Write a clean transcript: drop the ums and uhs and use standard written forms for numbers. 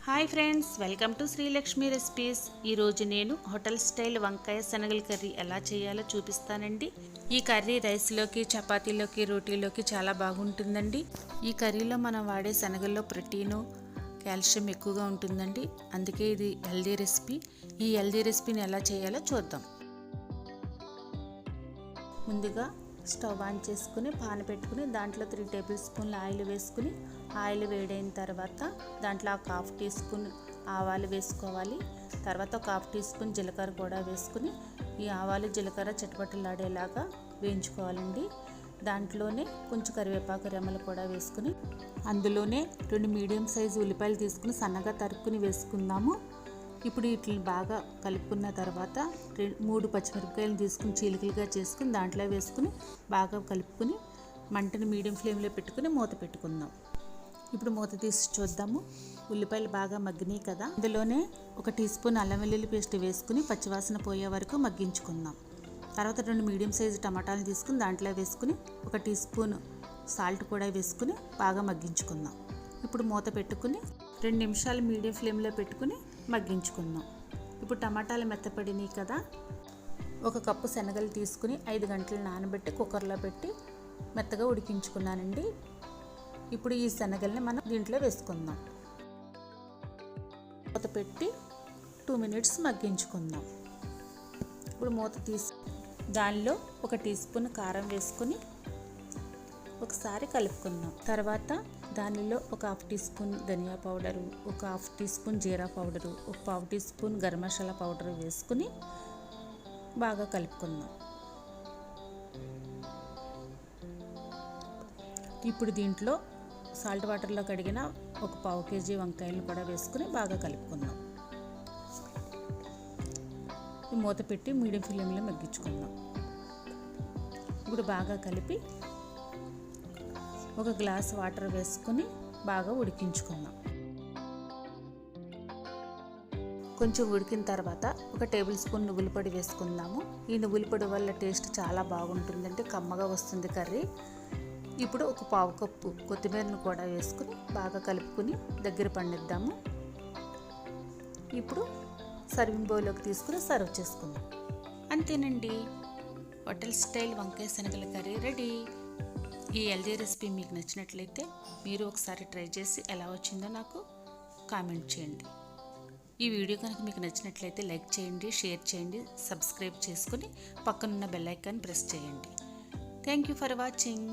Hi friends, welcome to Srilakshmi recipes. ఈరోజు నేను hotel style వంకాయ శనగల కర్రీ ఎలా చేయాలో చూపిస్తానండి. ఈ కర్రీ రైస్లోకి, చపాతీలోకి, రోటీలోకి చాలా బాగుంటుందండి. ఈ కర్రీలో మనం వాడే శనగల్లో ప్రోటీను, కాల్షియం ఎక్కువగా ఉంటుందండి. అందుకే ఇది హెల్దీ రెసిపీ. ఈ హెల్దీ రెసిపీని ఎలా చేయాలో చూద్దాం. ముందుగా స్టవ్ ఆన్ చేసుకుని పాన్ పెట్టుకుని దాంట్లో 3 టేబుల్ స్పూన్ల ఆయిల్ వేసుకుని, ఆయిల్ వేడైన తర్వాత దాంట్లో ఒక 1/2 టీ స్పూన్ ఆవాలు వేసుకోవాలి. తర్వాత ఒక 1/2 టీ స్పూన్ జీలకర్ర కూడా వేసుకుని ఈ ఆవాలు జీలకర్ర చిటపటలాడేలాగా వేయించుకోవాలండి. దాంట్లోనే కొంచెం కరివేపాకు రెమ్మలు కూడా వేసుకుని అందులోనే 2 మీడియం సైజు ఉల్లిపాయలు తీసుకుని సన్నగా తరుక్కుని వేసుకుందాము. ఇప్పుడు వీటిని బాగా కలుపుకున్న తర్వాత 3 పచ్చిమిరపకాయలు తీసుకుని చీలికలుగా చేసుకుని దాంట్లో వేసుకుని బాగా కలుపుకుని మంటని మీడియం ఫ్లేమ్లో పెట్టుకుని మూత పెట్టుకుందాం. ఇప్పుడు మూత తీసి చూద్దాము. ఉల్లిపాయలు బాగా మగ్గినాయి కదా. అందులోనే 1 టీ స్పూన్ అల్లం వెల్లుల్లి పేస్ట్ వేసుకుని పచ్చివాసన పోయే వరకు మగ్గించుకుందాం. తర్వాత 2 మీడియం సైజు టమాటాలు తీసుకుని దాంట్లో వేసుకుని 1 టీ స్పూన్ సాల్ట్ కూడా వేసుకుని బాగా మగ్గించుకుందాం. ఇప్పుడు మూత పెట్టుకుని 2 నిమిషాలు మీడియం ఫ్లేమ్లో పెట్టుకుని మగ్గించుకుందాం. ఇప్పుడు టమాటాలు మెత్తపడినాయి కదా. 1 కప్పు శనగలు తీసుకుని 5 గంటలు నానబెట్టి కుక్కర్లో పెట్టి మెత్తగా ఉడికించుకున్నానండి. ఇప్పుడు ఈ శనగల్ని మనం దీంట్లో వేసుకుందాం. మూత పెట్టి 2 మినిట్స్ మగ్గించుకుందాం. ఇప్పుడు మూత తీసి దానిలో 1 టీ స్పూన్ కారం వేసుకుని ఒకసారి కలుపుకుందాం. తర్వాత దానిలో 1/2 టీ స్పూన్ ధనియా పౌడరు, 1/2 టీ స్పూన్ జీరా powder, 1/2 teaspoon garam masala powder వేసుకుని బాగా కలుపుకుందాం. ఇప్పుడు దీంట్లో సాల్ట్ వాటర్లో కడిగిన 1/4 కేజీ వంకాయలను కూడా వేసుకుని బాగా కలుపుకుందాం. మూత పెట్టి మీడియం ఫ్లేమ్లో మగ్గించుకుందాం. ఇప్పుడు బాగా కలిపి 1 గ్లాస్ వాటర్ వేసుకుని బాగా ఉడికించుకుందాం. కొంచెం ఉడికిన తర్వాత 1 టేబుల్ స్పూన్ నువ్వుల పొడి వేసుకుందాము. ఈ నువ్వుల పొడి వల్ల టేస్ట్ చాలా బాగుంటుందంటే కమ్మగా వస్తుంది కర్రీ. ఇప్పుడు 1/4 కప్పు కొత్తిమీరను కూడా వేసుకుని బాగా కలుపుకుని దగ్గర పండిద్దాము. ఇప్పుడు సర్వింగ్ బౌల్లోకి తీసుకుని సర్వ్ చేసుకుందాం. అంతేనండి, హోటల్ స్టైల్ వంకాయ శనగల కర్రీ రెడీ. ఈ హెల్దీ రెసిపీ మీకు నచ్చినట్లయితే మీరు ఒకసారి ట్రై చేసి ఎలా వచ్చిందో నాకు కామెంట్ చేయండి. ఈ వీడియో కనుక మీకు నచ్చినట్లయితే లైక్ చేయండి, షేర్ చేయండి, సబ్స్క్రైబ్ చేసుకుని పక్కనున్న బెల్ ఐకాన్ ప్రెస్ చేయండి. Thank you for watching.